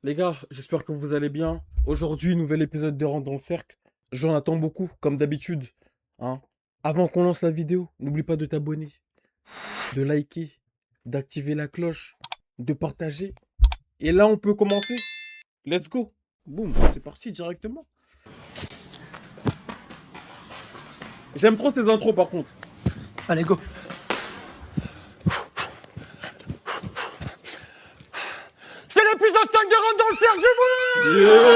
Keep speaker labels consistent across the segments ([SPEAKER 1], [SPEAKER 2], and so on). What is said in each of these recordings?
[SPEAKER 1] Les gars, j'espère que vous allez bien. Aujourd'hui, nouvel épisode de Rentre dans le cercle. J'en attends beaucoup, comme d'habitude. Hein. Avant qu'on lance la vidéo, n'oublie pas de t'abonner, de liker, d'activer la cloche, de partager. Et là, on peut commencer. Let's go. Boum, c'est parti directement. J'aime trop ces intros par contre.
[SPEAKER 2] Allez, go. C'est l'épisode 5 de Rentre dans le cercle,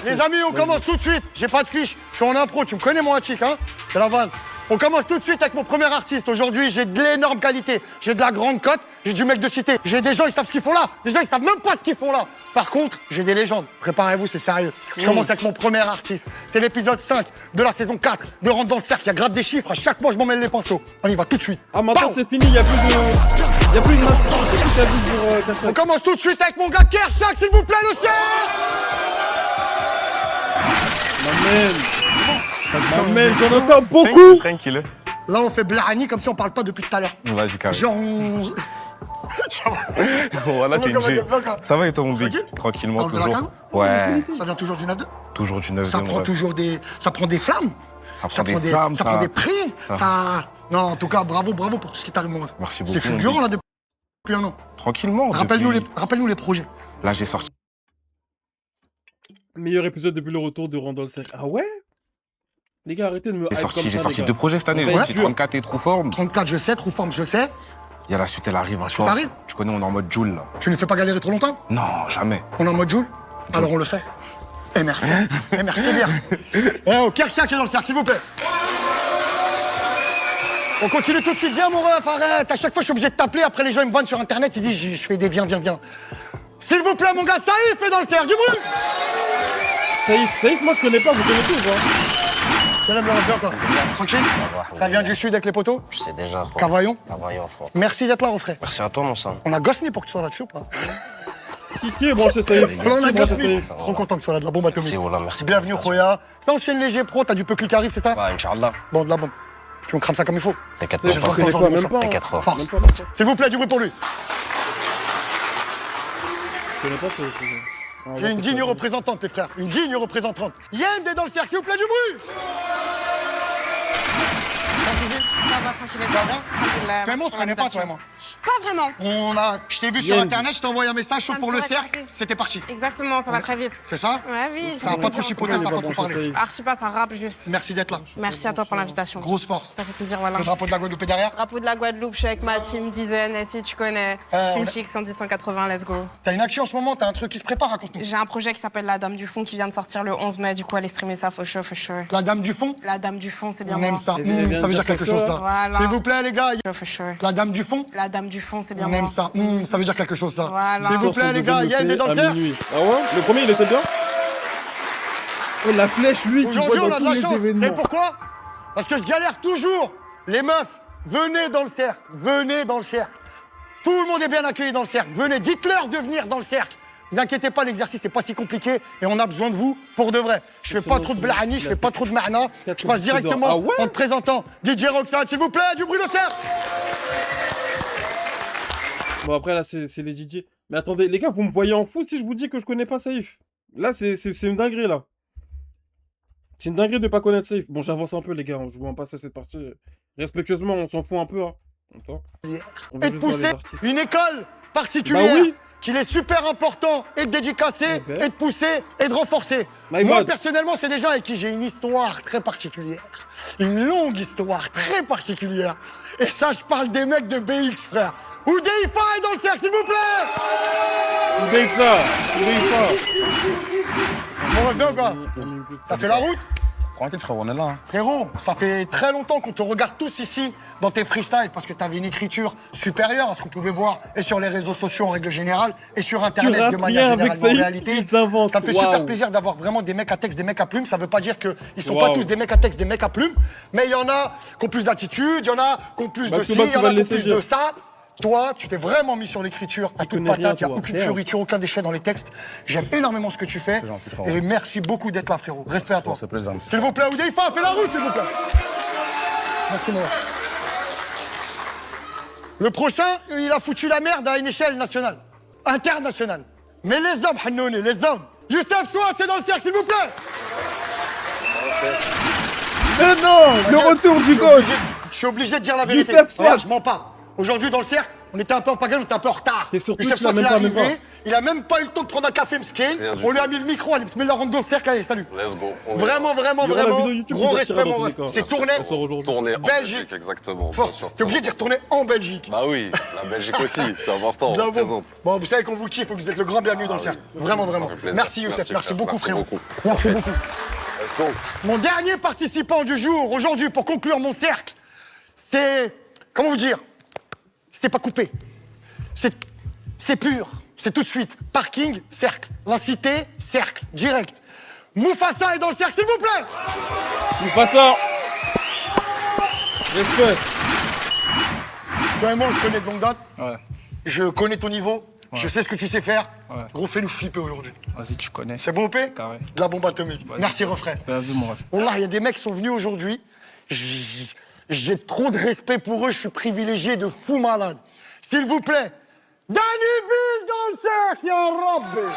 [SPEAKER 2] Les amis, on commence tout de suite. J'ai pas de fiche, je suis en impro, tu me connais mon hachik, hein? C'est la base. On commence tout de suite avec mon premier artiste. Aujourd'hui, j'ai de l'énorme qualité. J'ai de la grande cote, j'ai du mec de cité. J'ai des gens, ils savent ce qu'ils font là. Des gens, ils savent même pas ce qu'ils font là. Par contre, j'ai des légendes. Préparez-vous, c'est sérieux. Je commence avec mon premier artiste. C'est l'épisode 5 de la saison 4 de Rentre dans le cercle. Il y a grave des chiffres. À chaque fois, je m'en mêle les pinceaux. On y va tout de suite.
[SPEAKER 1] Ah, maintenant
[SPEAKER 2] Pow.
[SPEAKER 1] c'est fini, il n'y a plus de masque. C'est tout à vous pour personne.
[SPEAKER 2] On commence tout de suite avec mon gars Kershak, s'il vous plaît, le cercle.
[SPEAKER 1] Man, j'en entends beaucoup.
[SPEAKER 3] Tranquille.
[SPEAKER 2] Là, on fait Blahani comme si on parle pas depuis tout à l'heure.
[SPEAKER 3] Vas-y, carré.
[SPEAKER 2] Genre, on... Ça va.
[SPEAKER 3] Voilà, t'es une
[SPEAKER 2] comment
[SPEAKER 3] G.
[SPEAKER 2] il est bloqué.
[SPEAKER 3] Ça va et toi, mon big?
[SPEAKER 2] Tranquille.
[SPEAKER 3] Tranquillement,
[SPEAKER 2] T'as enlevé la
[SPEAKER 3] toujours. Ouais,
[SPEAKER 2] Ça vient toujours du 9-2.
[SPEAKER 3] toujours du 9
[SPEAKER 2] Ça prend toujours des... Ça prend des flammes.
[SPEAKER 3] Ça prend des flammes,
[SPEAKER 2] ça prend des prix. Ça... Non, en tout cas, bravo pour tout ce qui t'arrive, mon ref.
[SPEAKER 3] Merci beaucoup,
[SPEAKER 2] C'est fulgurant,
[SPEAKER 3] mon
[SPEAKER 2] là, depuis un an.
[SPEAKER 3] Tranquillement.
[SPEAKER 2] Rappelle-nous les projets.
[SPEAKER 3] Là, j'ai sorti.
[SPEAKER 1] Meilleur épisode depuis le retour de Rentre dans le cercle. Ah ouais? Les gars, arrêtez de me hype comme ça,
[SPEAKER 3] J'ai
[SPEAKER 1] les
[SPEAKER 3] sorti
[SPEAKER 1] gars.
[SPEAKER 3] 2 projets cette année. J'ai
[SPEAKER 1] Ouais.
[SPEAKER 3] sorti 34 et True Form.
[SPEAKER 2] 34, je sais. True Form, je sais.
[SPEAKER 3] Il y a la suite, elle arrive à
[SPEAKER 2] suite
[SPEAKER 3] soir.
[SPEAKER 2] arrive
[SPEAKER 3] Tu connais, on est en mode Joule, là.
[SPEAKER 2] Tu ne fais pas galérer trop longtemps?
[SPEAKER 3] Non, jamais.
[SPEAKER 2] On est en mode Joule? Alors on le fait. Et merci. Et merci bien. Eh oh, Kershak est dans le cercle, s'il vous plaît. On continue tout de suite. Viens, mon ref, arrête. À chaque fois, je suis obligé de t'appeler. Après, les gens ils me vannent sur Internet. Ils disent, je fais des viens. S'il vous plaît, mon gars, Saïf est dans le cercle. Du bruit.
[SPEAKER 1] Saïf, moi je connais pas, vous connaissez ou pas?
[SPEAKER 2] Salam le ref, bien quoi. Tranquille. Ça vient du sud avec les poteaux.
[SPEAKER 4] Je sais déjà, frère.
[SPEAKER 2] Cavaillon.
[SPEAKER 4] Cavaillon, frère.
[SPEAKER 2] Merci d'être là, mon frère.
[SPEAKER 4] Merci à toi, mon sang.
[SPEAKER 2] On a Gosni pour que tu sois là-dessus ou pas?
[SPEAKER 1] Qui est branché Saïf?
[SPEAKER 2] Là, on a
[SPEAKER 1] Qui est branché
[SPEAKER 2] Gosni.
[SPEAKER 1] Saïf?
[SPEAKER 2] Trop content que tu sois là, de la bombe atomique.
[SPEAKER 4] Merci, Ola, merci.
[SPEAKER 2] Bienvenue,
[SPEAKER 4] pour
[SPEAKER 2] Khoya. Ça enchaîne léger pro, t'as du peu qui arrive, c'est ça?
[SPEAKER 4] Ouais, Inch'Allah.
[SPEAKER 2] Bon, de la bombe. Tu me crames ça comme il faut.
[SPEAKER 4] T'inquiète
[SPEAKER 1] Je
[SPEAKER 4] pas,
[SPEAKER 1] connais
[SPEAKER 4] frère.
[SPEAKER 1] pas, même pas.
[SPEAKER 4] T'inquiète pas.
[SPEAKER 2] Force.
[SPEAKER 1] Même pas, même pas.
[SPEAKER 2] S'il vous plaît, du bruit pour lui.
[SPEAKER 1] Je connais pas Saïf. Ah,
[SPEAKER 2] J'ai une digne représentante, les frères. Une digne représentante. Yend est dans le cercle, s'il vous plaît, du bruit.
[SPEAKER 5] Ça va, tranquille.
[SPEAKER 2] Ça va? Vraiment, on se connaît pas, toi et moi.
[SPEAKER 5] Pas vraiment.
[SPEAKER 2] Je t'ai vu sur
[SPEAKER 1] Yend.
[SPEAKER 2] Internet, je t'ai envoyé un message chaud
[SPEAKER 5] Ça me
[SPEAKER 2] pour le
[SPEAKER 5] serait
[SPEAKER 2] cercle,
[SPEAKER 5] carré.
[SPEAKER 2] c'était parti.
[SPEAKER 5] Exactement, ça va très vite.
[SPEAKER 2] C'est ça?
[SPEAKER 5] Ouais, oui.
[SPEAKER 2] Ça a pas trop chipoté, ça a pas trop parlé.
[SPEAKER 5] Archi pas, ça rappe juste.
[SPEAKER 2] Merci d'être là.
[SPEAKER 5] Merci à toi pour l'invitation.
[SPEAKER 2] Grosse force.
[SPEAKER 5] Ça fait plaisir, voilà.
[SPEAKER 2] Le drapeau de la Guadeloupe est derrière.
[SPEAKER 5] Drapeau de la Guadeloupe, je suis avec ma team dizaine, et si tu connais. Team Chic 110-180, let's go.
[SPEAKER 2] T'as une action en ce moment, t'as un truc qui se prépare, raconte-nous.
[SPEAKER 5] J'ai un projet qui s'appelle La Dame du Fond qui vient de sortir le 11 mai, du coup, allez streamer ça, for sure.
[SPEAKER 2] La dame du fond,
[SPEAKER 5] La Dame du Fond, c'est bien
[SPEAKER 2] on
[SPEAKER 5] moi.
[SPEAKER 2] aime ça.
[SPEAKER 1] Et bien
[SPEAKER 2] Ça veut
[SPEAKER 1] dire
[SPEAKER 2] dire quelque
[SPEAKER 1] quelque
[SPEAKER 2] chose,
[SPEAKER 1] chose.
[SPEAKER 2] ça.
[SPEAKER 5] Voilà.
[SPEAKER 2] S'il vous plaît, les gars.
[SPEAKER 5] For sure.
[SPEAKER 2] La dame du fond,
[SPEAKER 5] La Dame du Fond, c'est bien
[SPEAKER 2] on
[SPEAKER 5] moi.
[SPEAKER 2] aime ça. Ça veut dire quelque chose, ça.
[SPEAKER 5] Voilà.
[SPEAKER 2] S'il vous plaît, les gars, Yend est dans le
[SPEAKER 1] à
[SPEAKER 2] cercle.
[SPEAKER 1] minuit. Ah ouais? Le premier il était bien? Oh la flèche, lui, tu
[SPEAKER 2] Aujourd'hui,
[SPEAKER 1] vois
[SPEAKER 2] on
[SPEAKER 1] dans
[SPEAKER 2] a de
[SPEAKER 1] tous
[SPEAKER 2] la
[SPEAKER 1] les
[SPEAKER 2] chance.
[SPEAKER 1] événements.
[SPEAKER 2] C'est pourquoi? Parce que je galère toujours. Les meufs, venez dans le cercle. Venez dans le cercle. Tout le monde est bien accueilli dans le cercle. Venez, dites-leur de venir dans le cercle. Ne vous inquiétez pas, l'exercice n'est pas si compliqué et on a besoin de vous pour de vrai. Je fais pas trop de blahani, je fais pas trop de mahna. Je passe directement
[SPEAKER 1] Ah ouais?
[SPEAKER 2] en te présentant DJ Roxane, s'il vous plaît, du bruit de cercle.
[SPEAKER 1] Bon après là c'est les DJ. Mais attendez, les gars, vous me voyez en fou si je vous dis que je connais pas Saïf? Là c'est une dinguerie là. C'est une dinguerie de pas connaître Saïf. Bon j'avance un peu les gars, je vous en passe à cette partie. Respectueusement, on s'en fout un peu hein. Attends. On veut
[SPEAKER 2] Et de
[SPEAKER 1] juste voir les
[SPEAKER 2] pousser
[SPEAKER 1] artistes.
[SPEAKER 2] une école particulière.
[SPEAKER 1] Bah oui.
[SPEAKER 2] Qu'il est super important et de dédicacer,
[SPEAKER 1] Ok.
[SPEAKER 2] et de pousser, et de renforcer.
[SPEAKER 1] My
[SPEAKER 2] Moi,
[SPEAKER 1] bad.
[SPEAKER 2] personnellement, c'est des gens avec qui j'ai une histoire très particulière. Une longue histoire très particulière. Et ça, je parle des mecs de BX, frère. Ou DIFA est dans le cercle, s'il vous plaît.
[SPEAKER 1] Oublie ça, oublie pas.
[SPEAKER 2] Bon, bien, quoi. Ça fait la route.
[SPEAKER 3] Tranquille, frère, on est là. Hein.
[SPEAKER 2] Frérot, ça fait très longtemps qu'on te regarde tous ici dans tes freestyles parce que t'avais une écriture supérieure à ce qu'on pouvait voir et sur les réseaux sociaux en règle générale et sur Internet
[SPEAKER 1] rappes
[SPEAKER 2] de manière
[SPEAKER 1] rien avec
[SPEAKER 2] générale. En
[SPEAKER 1] Saïf,
[SPEAKER 2] réalité,
[SPEAKER 1] il t'invente.
[SPEAKER 2] ça me fait
[SPEAKER 1] Waouh.
[SPEAKER 2] super plaisir d'avoir vraiment des mecs à texte, des mecs à plume. Ça veut pas dire qu'ils sont pas
[SPEAKER 1] Waouh.
[SPEAKER 2] tous des mecs à texte, des mecs à plume, mais il y en a qui ont plus d'attitude, il y en a qui ont plus de
[SPEAKER 1] Maxou,
[SPEAKER 2] ci, il y
[SPEAKER 1] Maxou
[SPEAKER 2] en
[SPEAKER 1] va
[SPEAKER 2] a
[SPEAKER 1] le
[SPEAKER 2] qui ont
[SPEAKER 1] laisser
[SPEAKER 2] plus
[SPEAKER 1] dire.
[SPEAKER 2] de ça. Toi, tu t'es vraiment mis sur l'écriture, à toute
[SPEAKER 1] connais rien,
[SPEAKER 2] patate, il n'y a
[SPEAKER 1] toi.
[SPEAKER 2] aucune
[SPEAKER 1] Merde.
[SPEAKER 2] fioriture, aucun déchet dans les textes. J'aime énormément ce que tu fais.
[SPEAKER 3] C'est gentil, frérot.
[SPEAKER 2] Et merci beaucoup d'être là, frérot. Respect à toi.
[SPEAKER 3] C'est plaisir, merci.
[SPEAKER 2] S'il vous plaît, Oudeifa, fais la route, s'il vous plaît. Merci, mon gars. Le prochain, il a foutu la merde à une échelle nationale, internationale. Mais les hommes, Hannouni, les hommes. Youssef Souad, c'est dans le cercle, s'il vous plaît.
[SPEAKER 1] Mais non, le retour du coach.
[SPEAKER 2] Je suis obligé de dire la vérité.
[SPEAKER 1] Youssef Souad.
[SPEAKER 2] Regarde, je mens pas. Aujourd'hui, dans le cercle, on était un peu en pagaille, on était un peu en retard.
[SPEAKER 1] Et surtout,
[SPEAKER 2] Youssef
[SPEAKER 1] tu l'as
[SPEAKER 2] Souad, il est
[SPEAKER 1] même pas,
[SPEAKER 2] arrivé, il a même pas eu le temps de prendre un café mskin.
[SPEAKER 4] Rien du
[SPEAKER 2] On lui a mis le micro, allez, bismillah, rentre dans le cercle, allez, salut.
[SPEAKER 4] Let's go. On
[SPEAKER 2] Vraiment, vraiment,
[SPEAKER 1] Il y aura la
[SPEAKER 2] vraiment,
[SPEAKER 1] vidéo YouTube
[SPEAKER 2] gros
[SPEAKER 1] qui sortira
[SPEAKER 2] respect,
[SPEAKER 1] dans
[SPEAKER 2] mon
[SPEAKER 1] tous les
[SPEAKER 2] ref.
[SPEAKER 1] cas.
[SPEAKER 2] C'est tourné,
[SPEAKER 1] Ça sort aujourd'hui.
[SPEAKER 4] tourner en
[SPEAKER 2] Belgique.
[SPEAKER 4] Belgique, exactement.
[SPEAKER 2] force.
[SPEAKER 4] bien sûr.
[SPEAKER 2] T'es obligé d'y retourner en Belgique.
[SPEAKER 4] Bah oui, la Belgique aussi, c'est important, on
[SPEAKER 2] Bravo.
[SPEAKER 4] représente.
[SPEAKER 2] Bon, vous savez qu'on vous kiffe, vous êtes le grand bienvenu dans le cercle. Vraiment, vraiment.
[SPEAKER 4] Ça fait plaisir.
[SPEAKER 2] Merci Youssef,
[SPEAKER 4] Merci,
[SPEAKER 2] merci
[SPEAKER 4] frère.
[SPEAKER 2] beaucoup
[SPEAKER 4] Merci
[SPEAKER 2] frérot.
[SPEAKER 4] beaucoup.
[SPEAKER 2] Merci beaucoup.
[SPEAKER 4] Let's go.
[SPEAKER 2] Mon dernier participant du jour, aujourd'hui, pour conclure mon cercle, c'est... Comment vous dire? C'est pas coupé. C'est pur. C'est tout de suite. Parking, cercle. La cité, cercle. Direct. Mufasa est dans le cercle, s'il vous plaît.
[SPEAKER 1] Il pas ça. Respect.
[SPEAKER 2] Toi et moi, on se connaît de longue date.
[SPEAKER 6] Ouais,
[SPEAKER 2] Je connais ton niveau. Je sais ce que tu sais faire.
[SPEAKER 6] Ouais.
[SPEAKER 2] Gros, fais-nous flipper aujourd'hui.
[SPEAKER 6] vas-y, tu connais.
[SPEAKER 2] C'est bon, OP?
[SPEAKER 6] Carré.
[SPEAKER 2] De la bombe atomique. Merci, refrain.
[SPEAKER 6] Bien vu, mon ref.
[SPEAKER 2] Wallah, il y a des mecs qui sont venus aujourd'hui. J'ai trop de respect pour eux. Je suis privilégié de fou malade. S'il vous plaît, Danny Bill dans le cercle, ya Rabbi.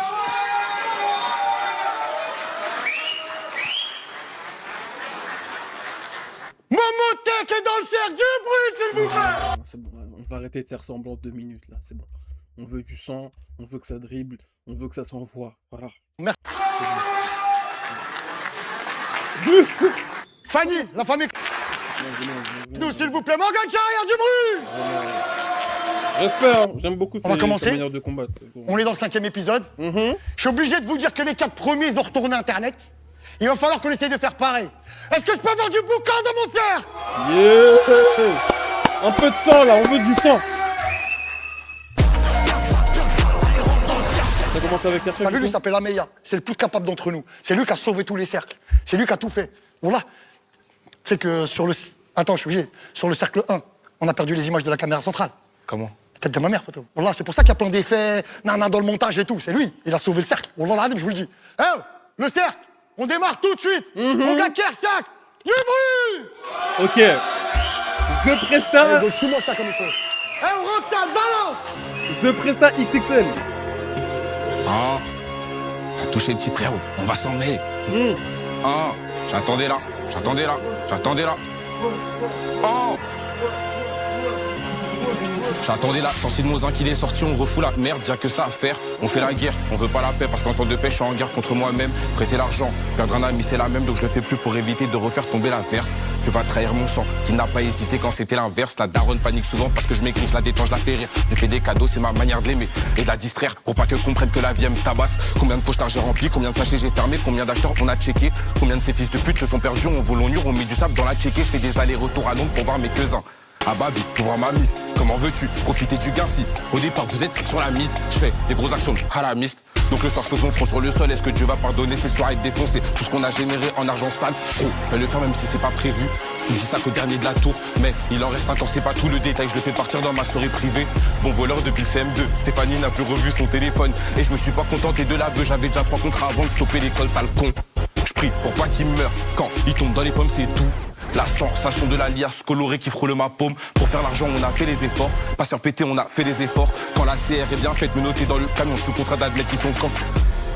[SPEAKER 2] Momotek est dans le cercle, du bruit, s'il vous plaît.
[SPEAKER 1] Non, c'est bon, on va arrêter de faire semblant 2 minutes là, c'est bon. On veut du sang, on veut que ça dribble, on veut que ça s'envoie. Voilà.
[SPEAKER 2] Fanny, la famille. Nous, s'il vous plaît, Morgan Charrière, du bruit.
[SPEAKER 1] Respect, hein. J'aime beaucoup
[SPEAKER 2] On va
[SPEAKER 1] tes
[SPEAKER 2] commencer
[SPEAKER 1] manières de combattre.
[SPEAKER 2] On est dans le 5e épisode. Je suis obligé de vous dire que les 4 premiers, ils ont retourné Internet. Il va falloir qu'on essaye de faire pareil. Est-ce que je peux avoir du boucan dans mon cercle?
[SPEAKER 1] Yeah. Un peu de sang là, on veut du sang. Ça commence avec Kershak.
[SPEAKER 2] T'as vu, lui, il s'appelle Ameya. C'est le plus capable d'entre nous. C'est lui qui a sauvé tous les cercles. C'est lui qui a tout fait. Voilà. Tu sais que sur le... Attends, je suis obligé. Sur le cercle 1, on a perdu les images de la caméra centrale.
[SPEAKER 3] Comment?
[SPEAKER 2] La tête de ma mère, photo. Voilà, c'est pour ça qu'il y a plein d'effets, nana dans le montage et tout. C'est lui. Il a sauvé le cercle. Wallah, je vous le dis. Oh, le cercle. On démarre tout de suite. Mon gars Kershak, du bruit.
[SPEAKER 1] Ok. The Presta.
[SPEAKER 2] Suis-moi ça comme il faut. On rentre ça, balance.
[SPEAKER 1] The Presta XXL.
[SPEAKER 3] Ah, t'as touché le petit frérot, on va s'en mêler. Ah, j'attendais là. Oh, j'attendais là, sorti de Mozin qu'il est sorti, on refoule la merde, y'a que ça à faire. On fait la guerre, on veut pas la paix parce qu'en temps de paix, je suis en guerre contre moi-même. Prêter l'argent, perdre un ami, c'est la même, donc je le fais plus pour éviter de refaire tomber la verse. Je vais pas trahir mon sang, qui n'a pas hésité quand c'était l'inverse. La daronne panique souvent parce que je m'écris, je la détends, je la fais rire. Je fais des cadeaux, c'est ma manière de l'aimer et de la distraire pour pas qu'elle comprenne que la vie elle me tabasse. Combien de poches j'ai rempli, combien de sachets j'ai fermé, combien d'acheteurs on a checké, combien de ces fils de pute se sont perdus, on vole, on hurle, on met du sable dans la checké. Je fais des allers-retours à Londres pour voir mes cousins. À Babi, pour voir ma mise. Comment veux-tu profiter du gain si au départ vous êtes sur la mise? Je fais des grosses actions à la miste. Donc le soir je pose mon front sur le sol. Est-ce que Dieu va pardonner? C'est sûr à être défoncé. Tout ce qu'on a généré en argent sale, gros, je vais le faire même si c'était pas prévu. Je dis ça qu'au dernier de la tour, mais il en reste un quand c'est pas tout le détail. Je le fais partir dans ma story privée. Bon voleur depuis le CM2. Stéphanie n'a plus revu son téléphone et je me suis pas contenté de la beuh. J'avais déjà 3 contrats avant de stopper l'école, t'as le con. Je prie pour pas qu'il meure. Quand il tombe dans les pommes, c'est tout. La sensation de la liasse colorée qui frôle ma paume. Pour faire l'argent, on a fait les efforts. Pas sur péter, on a fait les efforts. Quand la CR est bien faite, me noter dans le camion, je suis contraint d'admettre qu'ils sont camp.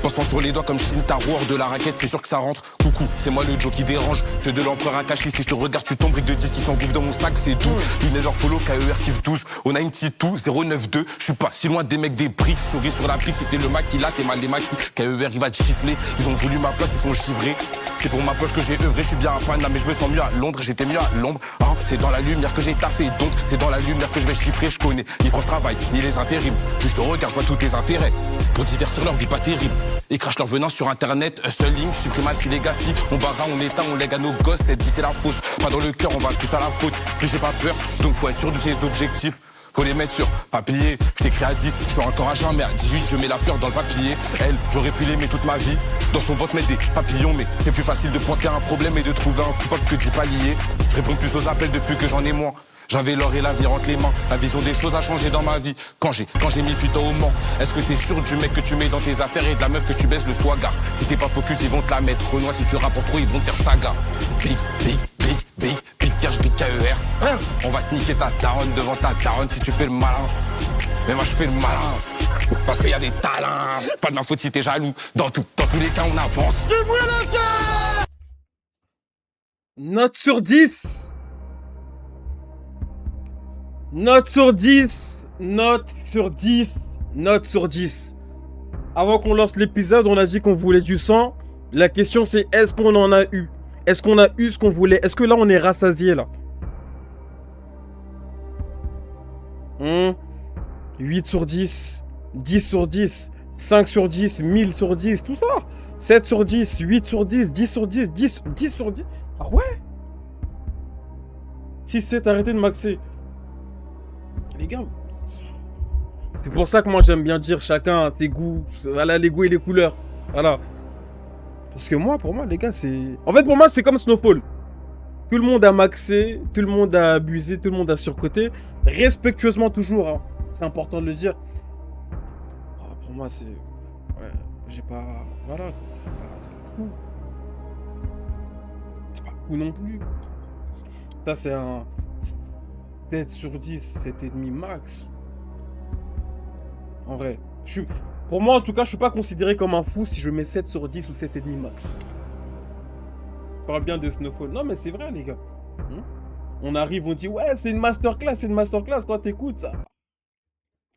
[SPEAKER 3] Pensant sur les doigts comme Shintaro hors de la raquette, c'est sûr que ça rentre. Coucou, c'est moi le Joe qui dérange. Jeu de l'empereur Akashi, si je te regarde, tu tombes, brique de 10 qui s'engouffre dans mon sac, c'est tout. Never follow, KER kiff 12. On a une petite tout, 092. Je suis pas si loin des mecs des briques. Souris sur la brique, c'était le maquilla, t'es mal des maquis. KER, il va te chiffler. Ils ont voulu ma place, ils sont chivrés. C'est pour ma poche que j'ai œuvré, je suis bien à Panama, mais je me sens mieux à Londres, j'étais mieux à l'ombre. Hein, c'est dans la lumière que j'ai taffé, donc c'est dans la lumière que je vais chiffrer, je connais ni France Travail, ni les intérims. Juste au regard, je vois tous tes intérêts. Pour divertir leur vie pas terrible. Ils crachent leur venin sur internet, hustle link, suprématie legacy. On barra, on éteint, on lègue à nos gosses, cette vie c'est la fausse. Pas dans le cœur, on va tous à la faute. Puis j'ai pas peur, donc faut être sûr de ses objectifs. Faut les mettre sur papier, je t'écris à 10, je suis encore à jeun, mais à 18 je mets la fleur dans le papier. Elle, j'aurais pu l'aimer toute ma vie. Dans son ventre mettre des papillons, mais c'est plus facile de pointer un problème et de trouver un coupable que d'y pallier. Je réponds plus aux appels depuis que j'en ai moins. J'avais l'or et la vie entre les mains. La vision des choses a changé dans ma vie. Quand j'ai mis fuite au Mans. Est-ce que t'es sûr du mec que tu mets dans tes affaires et de la meuf que tu baisses le swaga? Si t'es pas focus, ils vont te la mettre. Renoir, si tu rapportes trop, ils vont te faire saga. Big cash, big KER. On va te niquer ta daronne devant ta daronne si tu fais le malin. Mais moi je fais le malin. Parce qu'il y a des talents. C'est pas de ma faute si t'es jaloux. Dans tous les cas, on avance.
[SPEAKER 1] Note sur 10. Note sur 10. Note sur 10. Note sur 10. Avant qu'on lance l'épisode, on a dit qu'on voulait du sang. La question c'est, est-ce qu'on en a eu? Est-ce qu'on a eu ce qu'on voulait? Est-ce que là on est rassasié là? 8 sur 10. 10 sur 10. 5 sur 10. 1000 sur 10. Tout ça. 7 sur 10. 8 sur 10. 10 sur 10. 10 sur 10. Ah ouais? 6, 7, arrêtez de maxer. Les gars, c'est pour ça que moi j'aime bien dire chacun a tes goûts. Voilà, les goûts et les couleurs. Voilà. Parce que moi, pour moi, les gars, c'est... En fait, pour moi, c'est comme Snowfall. Tout le monde a maxé, tout le monde a abusé, tout le monde a surcoté. Respectueusement toujours, hein. C'est important de le dire. Oh, pour moi, c'est... Ouais, j'ai pas... Voilà, quoi. C'est pas fou. C'est pas fou non plus. Ça, c'est un... 7 sur 10, 7,5 max. En vrai. Pour moi, en tout cas, je suis pas considéré comme un fou si je mets 7 sur 10 ou 7,5 max. Je parle bien de Snowfall. Non, mais c'est vrai, les gars. On arrive, on dit, ouais, c'est une masterclass, quand t'écoutes ça.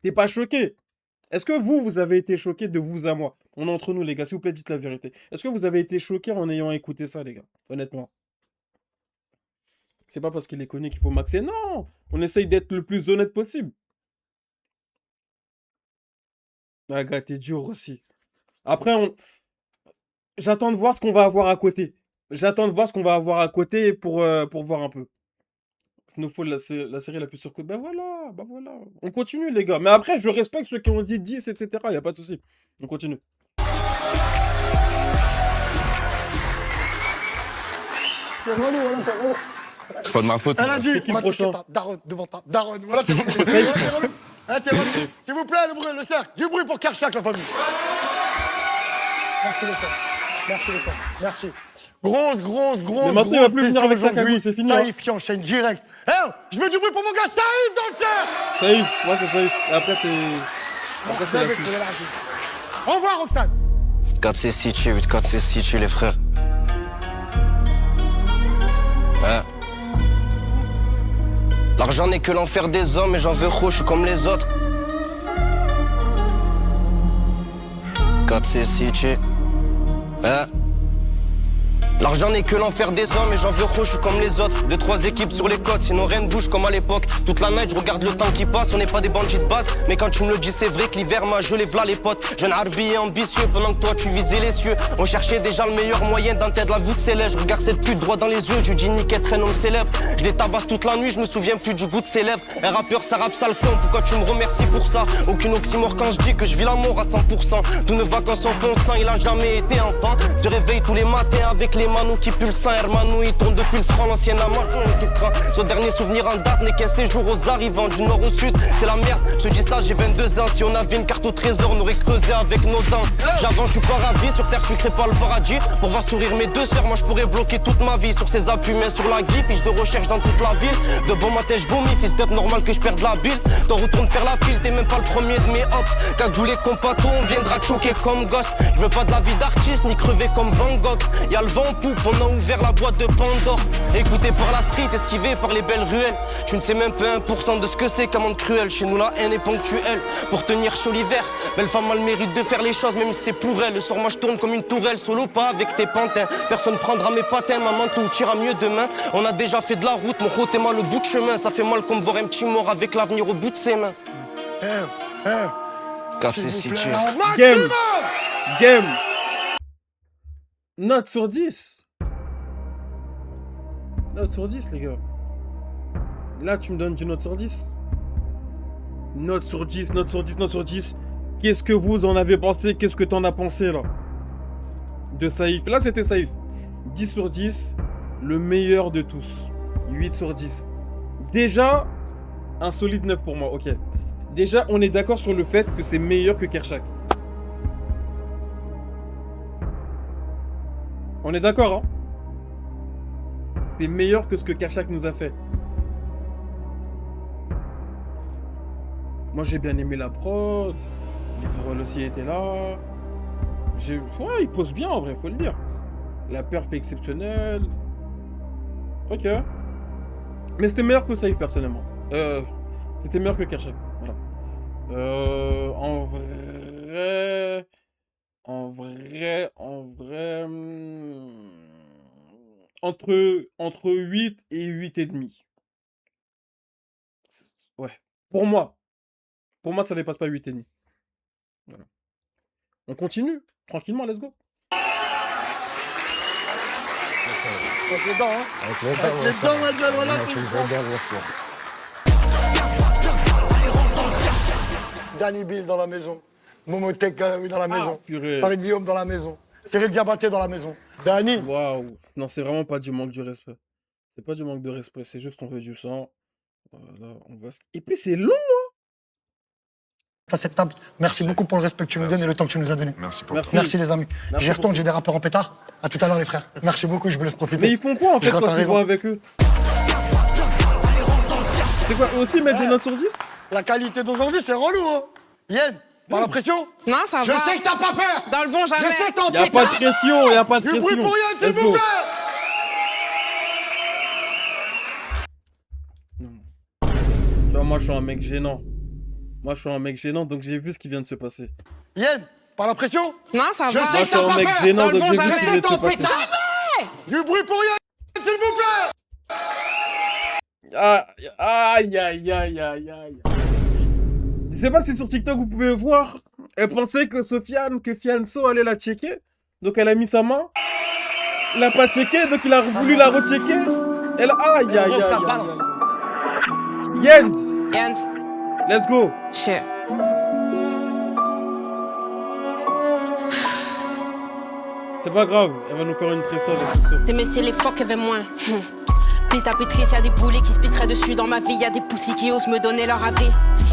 [SPEAKER 1] T'es pas choqué? Est-ce que vous avez été choqué de vous à moi? On est entre nous, les gars, s'il vous plaît, dites la vérité. Est-ce que vous avez été choqué en ayant écouté ça, les gars? Honnêtement. C'est pas parce qu'il est connu qu'il faut maxer. Non! On essaye d'être le plus honnête possible. Ah, gars, t'es dur aussi. Après, j'attends de voir ce qu'on va avoir à côté. J'attends de voir ce qu'on va avoir à côté pour voir un peu. Snowfall, la série la plus surcotée. Ben voilà, ben voilà. On continue, les gars. Mais après, je respecte ceux qui ont dit 10, etc. Y a pas de souci. On continue.
[SPEAKER 3] C'est pas de ma faute.
[SPEAKER 2] Elle a dit,
[SPEAKER 1] C'est qui
[SPEAKER 2] on
[SPEAKER 1] le
[SPEAKER 2] va
[SPEAKER 1] prochain?
[SPEAKER 2] ta daronne devant ta daronne. Voilà, t'es retiré. S'il vous plaît, le bruit, le cercle. Du bruit pour Karchak, la famille. Merci, le cercle. Merci, le cercle. Merci. Grosse.
[SPEAKER 1] Mais maintenant, il va plus venir avec sa cagoule, c'est fini.
[SPEAKER 2] Saïf qui enchaîne direct. Je veux du bruit pour mon gars Saïf dans le cercle.
[SPEAKER 1] Saïf, ouais, c'est Saïf. Et après, c'est... Après, c'est la fille.
[SPEAKER 2] Au revoir, Roxane.
[SPEAKER 6] 4-6-6, 8-4-6-6, les frères. L'argent n'est que l'enfer des hommes et j'en veux trop, je suis comme les autres. 4-6-6, L'argent n'est que l'enfer des hommes et j'en veux trop, je suis comme les autres. 2-3 équipes sur les côtes, sinon rien ne bouge comme à l'époque. Toute la night, je regarde le temps qui passe, on n'est pas des bandits de base. Mais quand tu me le dis, c'est vrai que l'hiver m'a gelé, v'là les potes. Jeune harbi et ambitieux, pendant que toi tu visais les cieux. On cherchait déjà le meilleur moyen d'un tête de la voûte céleste. Je regarde cette pute droit dans les yeux, je lui dis nique être un homme célèbre. Je les tabasse toute la nuit, je me souviens plus du goût de ses lèvres. Un rappeur, ça rappe sale con, pourquoi tu me remercies pour ça? Aucune oxymore quand je dis que je vis l'amour à 100%. Tous nos vacances en fonçant, il a jamais été enfant. Se réveille tous les matins avec les manous qui puent le sang. Hermano, il tourne depuis le franc, l'ancienne amant, tout craint. Son dernier souvenir en date n'est qu'un séjour aux arrivants du nord au sud. C'est la merde, je te dis ça, j'ai 22 ans. Si on avait une carte au trésor, on aurait creusé avec nos dents. J'avance, je suis pas ravi, sur terre tu crées pas le paradis. Pour voir sourire mes deux sœurs, moi je pourrais bloquer toute ma vie. Sur ces appuis, mais sur la guille, fiche de recherche dans toute la ville. De bon matin, je vomis, fils d'up, normal que je perde la bile. T'en retournes faire la file, t'es même pas le premier de mes hops. Cagoulé comme Pato, on viendra te choquer comme Ghost. Je veux pas de la vie d'artiste, ni crever comme Van Gogh. Y'a le vent en poupe, on a ouvert la boîte de Pandore. Écouté par la street, esquivé par les belles ruelles. Tu ne sais même pas 1% de ce que c'est qu'un monde cruel. Chez nous la haine est ponctuelle. Pour tenir chaud l'hiver, belle femme a le mérite de faire les choses même si c'est pour elle. Le soir moi je tourne comme une tourelle, solo pas avec tes pantins. Personne prendra mes patins, maman tout ira mieux demain. On a déjà fait de la route, mon route et moi le bout de chemin. Ça fait mal comme voir un petit mort avec l'avenir au bout de ses mains. Cassé si tu...
[SPEAKER 1] Game. Note sur 10. Note sur 10, les gars. Là, tu me donnes du note sur 10. Note sur 10, note sur 10, note sur 10. Qu'est-ce que vous en avez pensé? Qu'est-ce que t'en as pensé, là? De Saïf. Là, c'était Saïf. 10 sur 10, le meilleur de tous. 8 sur 10. Déjà, un solide 9 pour moi, ok. Déjà, on est d'accord sur le fait que c'est meilleur que Kershak. On est d'accord, hein? C'est meilleur que ce que Kershak nous a fait. Moi, j'ai bien aimé la prod. Les paroles aussi étaient là. Ouais, il pose bien, en vrai, faut le dire. La perf est exceptionnelle. Ok. Mais c'était meilleur que Saïf, personnellement. C'était meilleur que Kershak. Voilà. En vrai... Entre 8 et 8 et demi. Ouais. Pour moi, ça dépasse pas 8 et demi. Voilà. On continue. Tranquillement, let's go.
[SPEAKER 2] Avec les dents, hein.
[SPEAKER 4] Avec les
[SPEAKER 2] Avec les dents, ma gueule, voilà.
[SPEAKER 4] tu le vois bien, merci.
[SPEAKER 2] Danny Bill dans la maison. Momotek dans la maison.
[SPEAKER 1] Purée.
[SPEAKER 2] Farid Guillaume dans la maison. Cyril Diabaté dans la maison. Danny.
[SPEAKER 1] Waouh. Non, c'est vraiment pas du manque de respect. C'est pas du manque de respect, c'est juste on fait du sang. Voilà, on va... Et puis c'est long.
[SPEAKER 2] À cette table. Merci beaucoup pour le respect que tu nous donnes et le temps que tu nous as donné.
[SPEAKER 4] Merci pour
[SPEAKER 1] Merci.
[SPEAKER 2] Merci les amis.
[SPEAKER 1] Merci
[SPEAKER 2] J'y retourne,
[SPEAKER 1] beaucoup.
[SPEAKER 2] j'ai des rappeurs en pétard. À tout à l'heure les frères. Merci beaucoup, je vous laisse profiter.
[SPEAKER 1] Mais ils font quoi en fait
[SPEAKER 2] Je
[SPEAKER 1] quand
[SPEAKER 2] rate
[SPEAKER 1] ils
[SPEAKER 2] raison.
[SPEAKER 1] vont avec eux? C'est quoi? Eux aussi mettre des notes sur 10?
[SPEAKER 2] La qualité d'aujourd'hui, c'est relou, hein. Yen, pas la pression?
[SPEAKER 5] Non, ça
[SPEAKER 2] Je
[SPEAKER 5] va.
[SPEAKER 2] sais que t'as pas peur.
[SPEAKER 5] Dans le bon
[SPEAKER 2] Je
[SPEAKER 5] jamais.
[SPEAKER 2] sais que t'es en
[SPEAKER 1] Y'a pas de
[SPEAKER 2] pétard.
[SPEAKER 1] pression, y'a pas de
[SPEAKER 2] Du
[SPEAKER 1] pression.
[SPEAKER 2] bruit pour Yen, s'il
[SPEAKER 1] Let's
[SPEAKER 2] vous
[SPEAKER 1] go.
[SPEAKER 2] plaît.
[SPEAKER 1] Non. Tu vois, moi je suis un mec gênant. Moi je suis un mec gênant donc j'ai vu ce qui vient de se passer.
[SPEAKER 2] Yen, pas la pression?
[SPEAKER 5] Non, ça
[SPEAKER 2] Je
[SPEAKER 5] va.
[SPEAKER 2] sais
[SPEAKER 1] Moi je suis un mec
[SPEAKER 2] peur.
[SPEAKER 1] gênant
[SPEAKER 5] Dans le
[SPEAKER 1] donc
[SPEAKER 5] bon
[SPEAKER 1] j'ai vu ce
[SPEAKER 5] jamais.
[SPEAKER 1] qui vient de se
[SPEAKER 2] T'es en
[SPEAKER 1] passer.
[SPEAKER 2] pétard. Du bruit pour Yen, s'il vous plaît.
[SPEAKER 1] Ah, aïe aïe aïe aïe aïe. Je sais pas si sur TikTok vous pouvez voir. Elle pensait que Fianso allait la checker. Donc elle a mis sa main. Il a pas checké donc il a voulu la rechecker. Elle aïe aïe aïe
[SPEAKER 2] Donc ça
[SPEAKER 1] aïe,
[SPEAKER 2] balance.
[SPEAKER 1] aïe. Yend,
[SPEAKER 5] And
[SPEAKER 1] let's go.
[SPEAKER 5] shit.
[SPEAKER 1] C'est pas grave, elle va nous faire une presta de succès.
[SPEAKER 5] Tes métiers, les fuck, avait moins. Plit à pétrier, y'a des boulets qui se pisseraient dessus dans ma vie. Y'a des poussis qui osent me donner leur avis.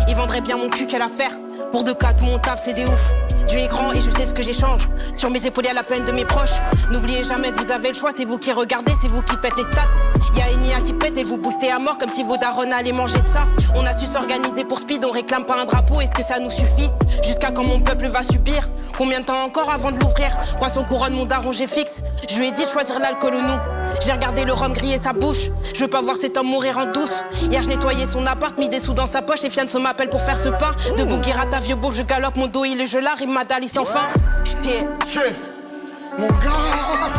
[SPEAKER 5] Ils vendraient bien mon cul, quelle affaire. Pour 2 cas, tout mon taf, c'est des ouf. Dieu est grand et je sais ce que j'échange. Sur mes épaules, y'a la peine de mes proches. N'oubliez jamais que vous avez le choix, c'est vous qui regardez, c'est vous qui faites les stats. Y'a Enia qui pète et vous boostez à mort comme si vos darons allaient manger de ça. On a su s'organiser pour speed, on réclame pas un drapeau, est-ce que ça nous suffit? Jusqu'à quand mon peuple va subir? Combien de temps encore avant de l'ouvrir? Poisson couronne, mon daron, j'ai fixe. Je lui ai dit de choisir l'alcool ou nous. J'ai regardé le rhum griller sa bouche. Je veux pas voir cet homme mourir en douce. Hier, je nettoyais son appart, mis des sous dans sa poche et Fianso m'appelle pour faire ce pain. De Bouguerata, vieux beau, je galope, mon dos il est gelard, il m'a dali sans fin. Shit.
[SPEAKER 2] Shit. Mon gars.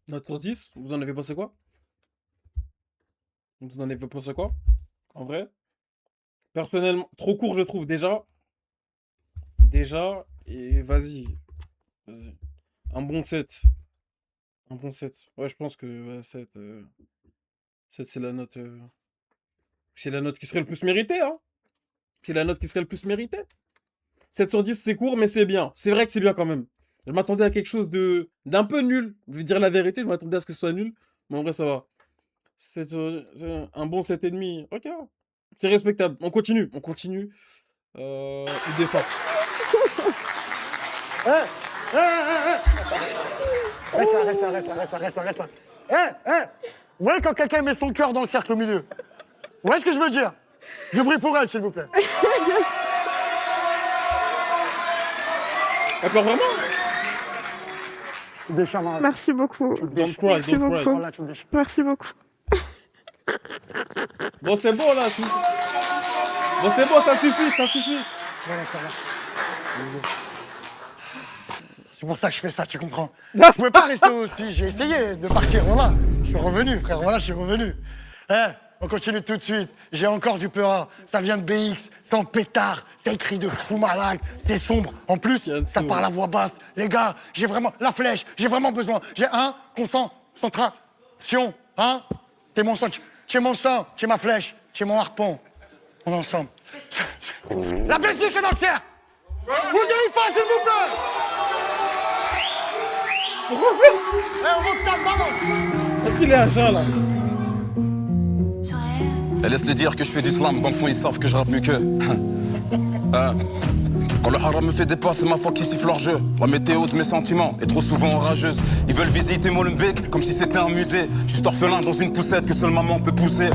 [SPEAKER 1] Note sur 10, vous en avez pensé quoi? Vous en avez pensé quoi? En vrai? Personnellement, trop court je trouve déjà. Déjà, et vas-y. Vas-y. Un bon 7. Un bon 7. Ouais, je pense que ouais, 7, 7 c'est la note. C'est la note qui serait le plus méritée, hein. C'est la note qui serait le plus méritée. 7 sur 10 c'est court, mais c'est bien. C'est vrai que c'est bien quand même. Je m'attendais à quelque chose d'un peu nul. Je vais dire la vérité, je m'attendais à ce que ce soit nul. Mais en vrai, ça va. C'est un bon 7,5. Ok. C'est respectable. On continue. On continue. Il défend.
[SPEAKER 2] Reste là. Vous voyez quand quelqu'un met son cœur dans le cercle au milieu? Vous voyez ce que je veux dire? Du bruit pour elle, s'il vous plaît.
[SPEAKER 1] D'accord, vraiment?
[SPEAKER 2] Tu déchires, Marie.
[SPEAKER 7] Merci beaucoup.
[SPEAKER 1] Don't cry,
[SPEAKER 7] Merci
[SPEAKER 1] don't cry.
[SPEAKER 7] beaucoup.
[SPEAKER 2] Voilà, tu me déchires.
[SPEAKER 7] Merci beaucoup.
[SPEAKER 1] Bon, c'est bon là. Bon, c'est bon, ça suffit, ça suffit.
[SPEAKER 2] Voilà, ça va. C'est pour ça que je fais ça, tu comprends? Je pouvais pas rester aussi, j'ai essayé de partir, voilà. Je suis revenu, frère, voilà, je suis revenu. On continue tout de suite. J'ai encore du Peura, ça vient de BX, c'est en pétard, c'est écrit de fou malade, c'est sombre. En plus, ça parle à voix basse. Les gars, j'ai vraiment la flèche, j'ai vraiment besoin. J'ai concentration, hein? T'es mon sang, tu es mon sang, tu es ma flèche, tu es mon harpon. On est ensemble. La Belgique est dans le cercle! Vous avez une face, s'il vous plaît! on Rockstar, balance.
[SPEAKER 1] Est-ce qu'il est à jeun là?
[SPEAKER 3] Et laisse-les dire que je fais du slam, dans le fond ils savent que je rappe mieux qu'eux. Quand le haram me fait des pas, c'est ma foi qui siffle leur jeu. La météo de mes sentiments est trop souvent orageuse. Ils veulent visiter Molenbeek comme si c'était un musée. Juste orphelin dans une poussette que seule maman peut pousser.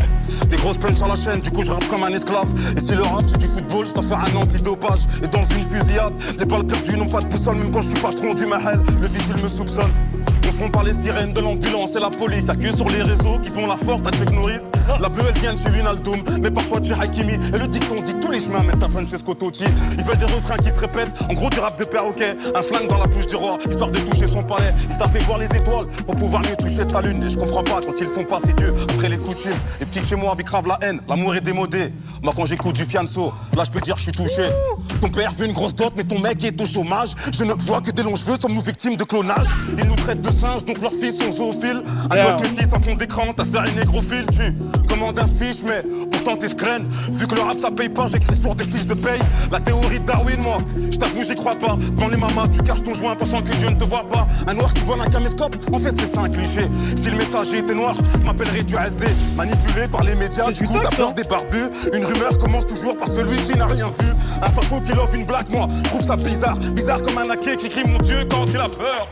[SPEAKER 3] Des grosses punches à la chaîne, du coup je rappe comme un esclave. Et si le rap c'est du football, je dois faire un antidopage. Et dans une fusillade, les balles perdues n'ont pas de boussole. Même quand je suis patron du Mahel, le vigile me soupçonne. Confond par les sirènes de l'ambulance et la police. Y'a que sur les réseaux qui font la force à Chuck Norris. La beuh elle vient de chez Winaldoom, mais parfois de chez Hakimi. Et le dicton dit que tous les chemins mènent à Francesco Totti. Ils veulent des refrains qui se répètent, en gros du rap de perroquet. Un flingue dans la bouche du roi, histoire de toucher son palais. Il t'a fait voir les étoiles pour pouvoir mieux toucher ta lune. Et je comprends pas quand ils font passer Dieu après les coutumes. Les petits chez moi bicravent la haine, l'amour est démodé. Moi quand j'écoute du fianso, là je peux dire que je suis touché. Ton père veut une grosse dot, mais ton mec est au chômage. Je ne vois que des longs cheveux, sommes-nous victimes de clonage. Ils nous traitent de singes, donc leurs fils sont zoophiles. Un gosse métis en fond d'écran, ta sœur est négrophile. Tu commandes un fiche, mais pourtant t'es scrène. Vu que le rap ça paye pas, j'écris sur des fiches de paye. La théorie de Darwin, moi, je t'avoue, j'y crois pas. Devant les mamas, tu caches ton joint pensant que Dieu ne te voit pas. Un noir qui vole un caméscope, en fait c'est ça un cliché. Si le messager était noir, m'appellerais-tu aisé. Manipulé par les médias, du coup t'as peur des barbus. Une rumeur commence toujours par celui qui n'a rien vu. Un facho qui love une blague, moi, je trouve ça bizarre. Bizarre comme un hacké qui crie mon Dieu quand il a peur.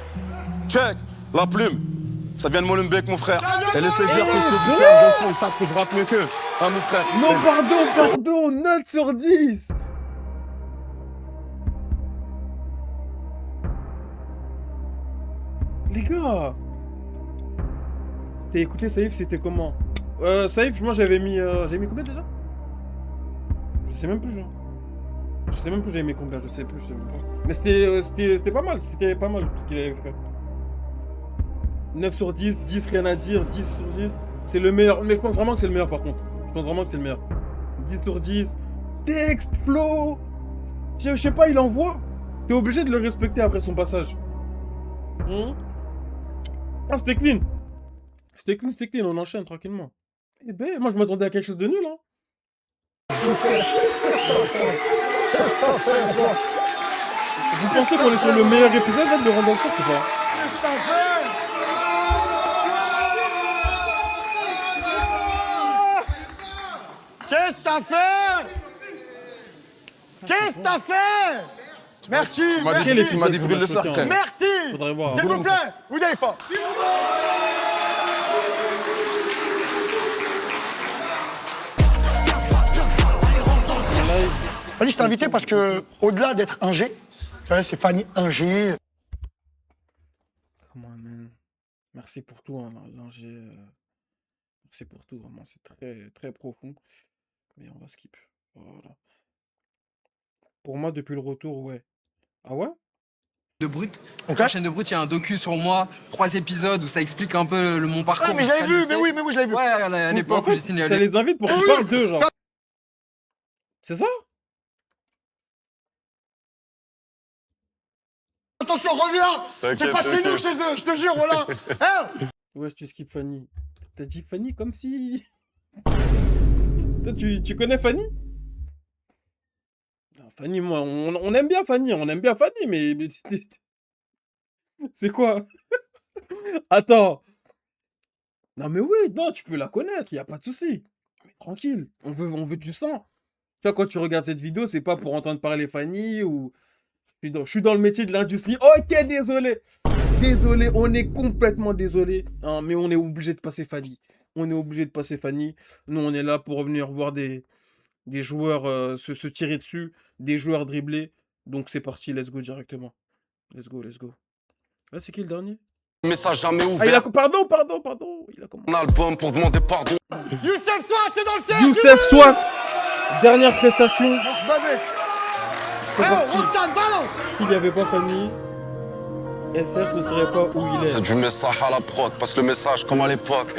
[SPEAKER 3] Check, la plume, ça vient de Molenbeek mon frère. Et laisse-les dire que je fais du slam, donc ils savent que je rappe mieux qu'eux. Hein mon frère.
[SPEAKER 1] Non, pardon, note sur 10. Les gars, t'as écouté Saïf, c'était comment? Saïf, moi j'avais mis combien déjà? Je sais même plus, genre. Je sais même plus j'avais mis combien, je sais plus, je sais même pas. Mais c'était pas mal ce qu'il avait fait. 9 sur 10, 10 rien à dire, 10 sur 10, c'est le meilleur. Mais je pense vraiment que c'est le meilleur par contre. Je pense vraiment que c'est le meilleur. 10 sur 10, texte, flow. Je sais pas, il envoie. T'es obligé de le respecter après son passage. Ah, c'était clean. C'était clean, on enchaîne tranquillement. Eh ben, moi je m'attendais à quelque chose de nul, hein. Vous pensez qu'on est sur le meilleur épisode là, de Random Cercle ou pas?
[SPEAKER 2] Qu'est-ce que t'as fait? Qu'est-ce que t'as fait? Merci,
[SPEAKER 3] Tu m'as dit brûle le cercle.
[SPEAKER 2] merci.
[SPEAKER 1] Faudrait voir.
[SPEAKER 2] S'il vous plaît, Oudaifa. Fanny, je t'ai invité parce que, au-delà d'être ingé, tu vois, c'est Fanny ingé.
[SPEAKER 1] Come on, man. Merci pour tout, hein, l'ingé. Merci pour tout, vraiment, c'est très, très profond. Mais on va skip. Voilà. Pour moi, depuis le retour, ouais. Ah ouais?
[SPEAKER 7] De Brut. Donc la chaîne de Brut, il y a un docu sur moi, 3 épisodes où ça explique un peu mon parcours.
[SPEAKER 2] Ah, mais j'avais vu, mais oui, je l'avais vu.
[SPEAKER 7] Ouais, à l'époque où j'ai signé.
[SPEAKER 1] Ça les invite pour qu'ils parlent d'eux, genre. C'est ça?
[SPEAKER 2] Attention, reviens. C'est pas chez nous, chez eux, je te jure, voilà. Hein?
[SPEAKER 1] Ouais, tu skip Fanny. T'as dit Fanny comme si... Toi, tu connais Fanny? Non, Fanny, moi, on aime bien Fanny, mais c'est quoi? Attends. Non, mais oui, non, tu peux la connaître, y a pas de souci. Mais tranquille, on veut du sang. Tu vois, quand tu regardes cette vidéo, c'est pas pour entendre parler Fanny ou... Je suis dans le métier de l'industrie. Ok, désolé. Désolé, on est complètement désolé. Hein, mais on est obligé de passer Fanny. Nous, on est là pour revenir voir des joueurs se tirer dessus, des joueurs dribbler. Donc, c'est parti, let's go directement. Let's go. Là, c'est qui le dernier?
[SPEAKER 3] Message jamais ouvert.
[SPEAKER 1] Ah, il a... Pardon. Il a commencé.
[SPEAKER 3] Un album pour demander pardon.
[SPEAKER 2] Youssef Swat, c'est dans le cercle.
[SPEAKER 1] Youssef Swat. Dernière prestation. C'est parti.
[SPEAKER 2] Roxane, balance.
[SPEAKER 1] S'il n'y avait pas Fanny, SH ne serait pas où il est.
[SPEAKER 3] C'est du message à la prod, passe le message comme à l'époque.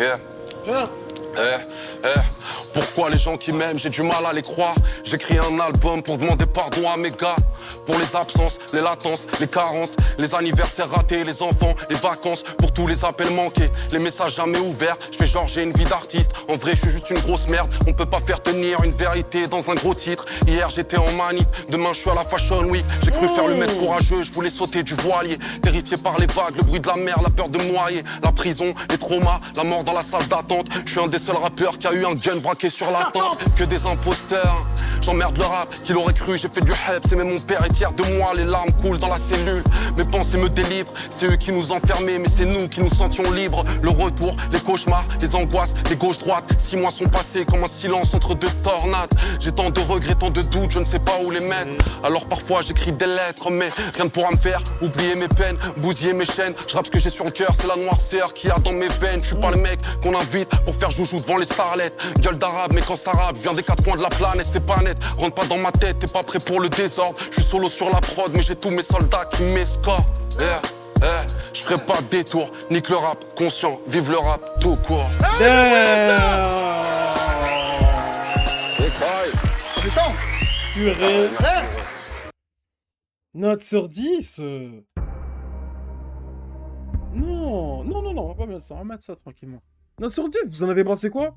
[SPEAKER 3] Pourquoi les gens qui m'aiment, j'ai du mal à les croire. J'écris un album pour demander pardon à mes gars. Pour les absences, les latences, les carences, les anniversaires ratés, les enfants, les vacances. Pour tous les appels manqués, les messages jamais ouverts. Je fais genre j'ai une vie d'artiste, en vrai je suis juste une grosse merde. On peut pas faire tenir une vérité dans un gros titre. Hier j'étais en manif, demain je suis à la Fashion Week. J'ai cru faire le mec courageux, je voulais sauter du voilier. Terrifié terrifié par les vagues, le bruit de la mer, la peur de me noyer, la prison, les traumas, la mort dans la salle d'attente. Je suis un des seuls rappeurs qui a eu un gun braqué sur la tente. Que des imposteurs, j'emmerde le rap, qui l'aurait cru, j'ai fait du help, c'est même mon père est fier de moi, les larmes coulent dans la cellule. Mes pensées me délivrent, c'est eux qui nous enfermaient, mais c'est nous qui nous sentions libres. Le retour, les cauchemars, les angoisses, les gauches-droites. 6 mois sont passés comme un silence entre deux tornades. J'ai tant de regrets, tant de doutes, je ne sais pas où les mettre. Alors parfois j'écris des lettres, mais rien ne pourra me faire oublier mes peines, bousiller mes chaînes. Je rappe ce que j'ai sur le cœur, c'est la noirceur qu'il y a dans mes veines. Je suis pas le mec qu'on invite pour faire joujou devant les starlets. Gueule d'arabe, mais quand ça rappe, vient des 4 coins de la planète, c'est pas net. Rentre pas dans ma tête, t'es pas prêt pour le désordre. Je suis solo sur la prod, mais j'ai tous mes soldats qui m'escortent. Je ferai pas de détour, nique le rap, conscient, vive le rap, tout court.
[SPEAKER 2] Méchant.
[SPEAKER 1] Purée. Note sur 10. Non, on va pas mettre ça, on va mettre ça tranquillement. Note sur 10, vous en avez pensé quoi?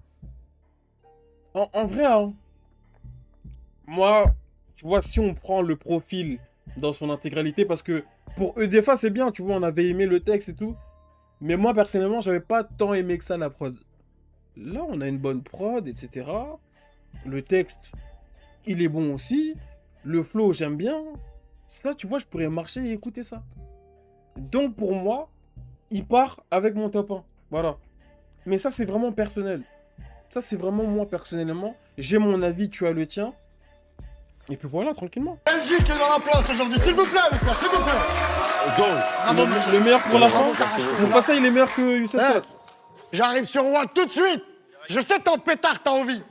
[SPEAKER 1] En vrai, hein, moi, tu vois, si on prend le profil dans son intégralité, parce que pour EDFA, c'est bien, tu vois, on avait aimé le texte et tout, mais moi, personnellement, j'avais pas tant aimé que ça la prod. Là, on a une bonne prod, etc. Le texte, il est bon aussi. Le flow, j'aime bien. Ça, tu vois, je pourrais marcher et écouter ça. Donc, pour moi, il part avec mon top 1. Voilà. Mais ça, c'est vraiment personnel. Ça, c'est vraiment moi, personnellement. J'ai mon avis, tu as le tien. Et puis voilà, tranquillement.
[SPEAKER 2] Belgique est dans la place aujourd'hui, s'il vous plaît, les frères, s'il vous plaît.
[SPEAKER 1] Le meilleur pour la fin. Mon passage, il est meilleur que Youssef.
[SPEAKER 2] J'arrive sur Watt tout de suite. Je sais que t'es en pétard, t'as envie.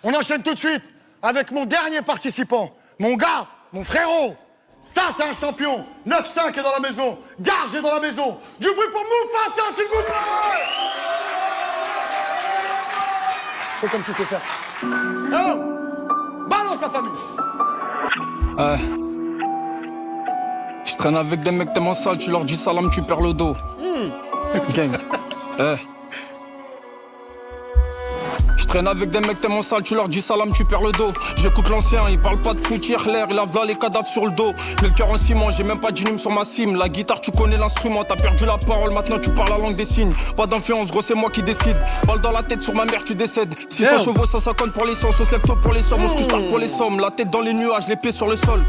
[SPEAKER 2] On enchaîne tout de suite avec mon dernier participant. Mon gars, mon frérot. Ça, c'est un champion. 9-5 est dans la maison. Garge est dans la maison. Du bruit pour Mufasa, s'il vous plaît. Fais comme tu sais faire. Oh, balance la famille.
[SPEAKER 3] Je traîne avec des mecs tellement sales, tu leur dis salam, tu perds le dos. Gang. Je traîne avec des mecs tellement sales, tu leur dis salam, tu perds le dos. J'écoute l'ancien, il parle pas de foot, hier l'air, il a là les cadavres sur le dos. J'ai le cœur en ciment, j'ai même pas d'inum sur ma cime. La guitare, tu connais l'instrument, t'as perdu la parole, maintenant tu parles la langue des signes. Pas d'influence, gros, c'est moi qui décide. Balle dans la tête, sur ma mère, tu décèdes. 600 chevaux, ça compte pour les sens, on se lève tôt pour les sommes, on se couche tard pour les sommes. La tête dans les nuages, les pieds sur le sol.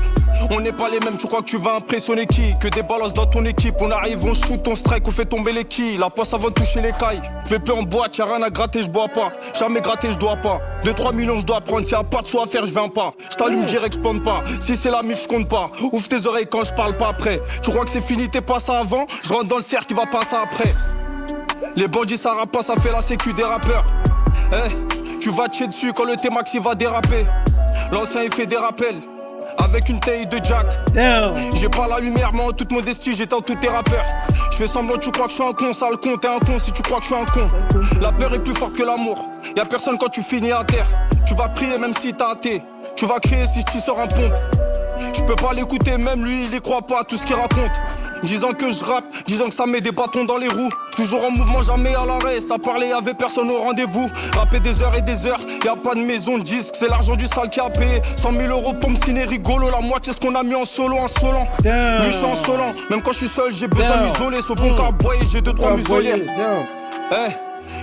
[SPEAKER 3] On n'est pas les mêmes, tu crois que tu vas impressionner qui? Que des balances dans ton équipe, on arrive, on shoot, on strike, on fait tomber les quilles. La poisse avant de toucher les cailles. Je vais plus en boîte, y'a rien à gratter, je bois pas. Jamais gratter, je dois pas. 2-3 millions, je dois prendre, s'il y a pas de choix à faire, je viens pas. Je t'allume direct, je plante pas. Si c'est la mif, je compte pas. Ouvre tes oreilles quand je parle pas après. Tu crois que c'est fini, t'es pas ça avant? Je rentre dans le cercle, il va pas ça après. Les bandits, ça rappe pas, ça fait la sécu des rappeurs. Tu vas te chier dessus quand le T-Max il va déraper. L'ancien il fait des rappels. Avec une taille de Jack. J'ai pas la lumière, mais en toute modestie, j'éteins tous tes rappeurs. Je fais semblant, tu crois que je suis un con, sale con, t'es un con si tu crois que je suis un con. La peur est plus forte que l'amour. Y'a personne quand tu finis à terre. Tu vas prier même si t'as hâté. Tu vas crier si je t'y sors un pompe. Je peux pas l'écouter, même lui, il y croit pas à tout ce qu'il raconte. Disant que je rappe, disant que ça met des bâtons dans les roues. Toujours en mouvement, jamais à l'arrêt. Ça parlait, y'avait personne au rendez-vous. Rapper des heures et des heures, y'a pas de maison de disque. C'est l'argent du sale qui a payé 100 000 euros pour me signer rigolo. La moitié ce qu'on a mis en solo, insolent. Lui, je suis insolent, même quand je suis seul, j'ai besoin de m'isoler. Ce bon cas boyer, j'ai 2-3 muselières.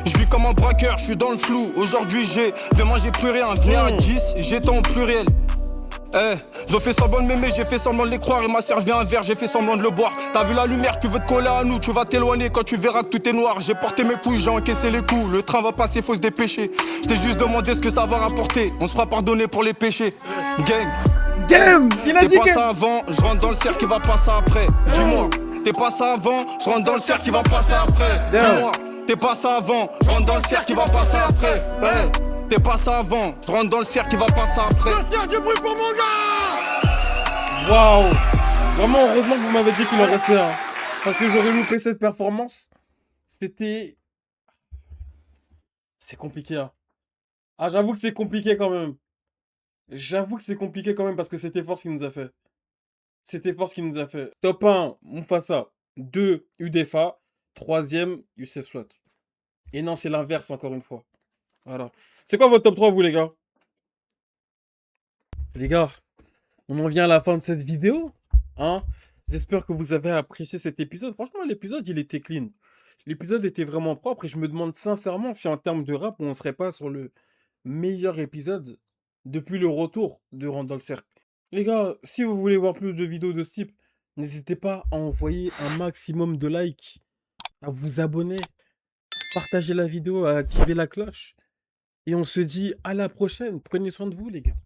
[SPEAKER 3] Je vis comme un braqueur, je suis dans le flou. Aujourd'hui j'ai, demain j'ai plus rien. Venez à 10, j'étais en pluriel. Ils ont fait semblant de m'aimer, j'ai fait semblant de les croire. Il m'a servi un verre, j'ai fait semblant de le boire. T'as vu la lumière, tu veux te coller à nous. Tu vas t'éloigner quand tu verras que tout est noir. J'ai porté mes couilles, j'ai encaissé les coups. Le train va passer, faut se dépêcher. Je t'ai juste demandé ce que ça va rapporter. On se fera pardonner pour les péchés. Gang,
[SPEAKER 1] il a dit
[SPEAKER 3] t'es pas
[SPEAKER 1] que...
[SPEAKER 3] ça avant, je rentre dans le cercle qui va passer après. Dis-moi, t'es pas ça avant, je rentre dans le cercle qui va passer après. Dis-moi, t'es pas ça avant, je rentre dans le cercle qui va passer après. T'es pas ça avant, je rentre dans le cercle qui va passer après.
[SPEAKER 2] Le cercle du bruit pour mon gars.
[SPEAKER 1] Waouh. Vraiment, heureusement que vous m'avez dit qu'il en restait un. Parce que j'aurais loupé cette performance. C'était... C'est compliqué, hein. Ah, j'avoue que c'est compliqué quand même. J'avoue que c'est compliqué quand même parce que c'était fort ce qu'il nous a fait. C'était fort ce qu'il nous a fait. Top 1, Mufasa. 2, UDFA. 3e, Youssef Slot. Et non, c'est l'inverse encore une fois. Voilà. C'est quoi votre top 3, vous, les gars? Les gars, on en vient à la fin de cette vidéo. Hein? J'espère que vous avez apprécié cet épisode. Franchement, l'épisode, il était clean. L'épisode était vraiment propre et je me demande sincèrement si en termes de rap, on serait pas sur le meilleur épisode depuis le retour de Rentre dans le Cercle. Les gars, si vous voulez voir plus de vidéos de ce type, n'hésitez pas à envoyer un maximum de likes, à vous abonner, partager la vidéo, à activer la cloche. Et on se dit à la prochaine. Prenez soin de vous, les gars.